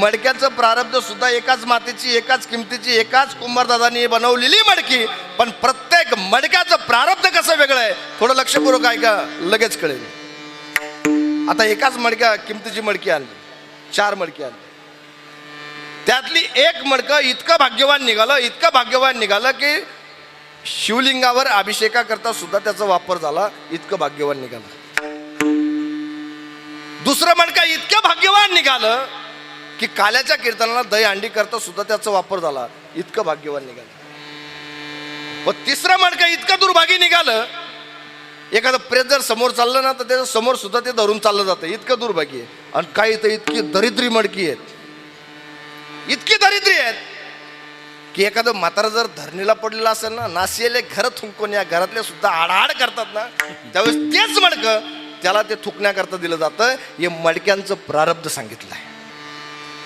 मडक्याचं प्रारब्ध सुद्धा एकाच मातीची, एकाच किमतीची, एकाच कुंभारदादांनी बनवलेली मडकी, पण प्रत्येक मडक्याचं प्रारब्ध कसं वेगळं आहे थोडं लक्षपूर्वक ऐका, लगेच कळेल. आता एकाच मडक्या किमतीची मडकी आणली, 4 मडकी आणली, त्यातली एक मडकं इतकं भाग्यवान निघालं की शिवलिंगावर अभिषेकाकरता सुद्धा त्याचा वापर झाला, इतकं भाग्यवान निघालं. दुसरं मडकं इतकं भाग्यवान निघालं की काल्याच्या कीर्तनाला दही अंडी करता सुद्धा त्याचा वापर झाला, इतकं भाग्यवान निघालं. व तिसरं मडकं इतकं दुर्भागी निघालं, एखादं प्रेत जर समोर चाललं ना तर त्याच्या समोर सुद्धा ते धरून चाललं जातं, इतकं दुर्भागी आहे. आणि काही तर इतकी दरिद्री मडकी आहेत, इतकी दरिद्री आहेत की एखादं म्हातारा जर धरणीला पडलेला असेल ना, नाशियले घर थुंकून या घरातले सुद्धा आडाआड करतात ना, त्यावेळेस तेच मडकं त्याला ते थुकण्याकरता दिलं जातं. हे मडक्यांचं प्रारब्ध सांगितलं आहे.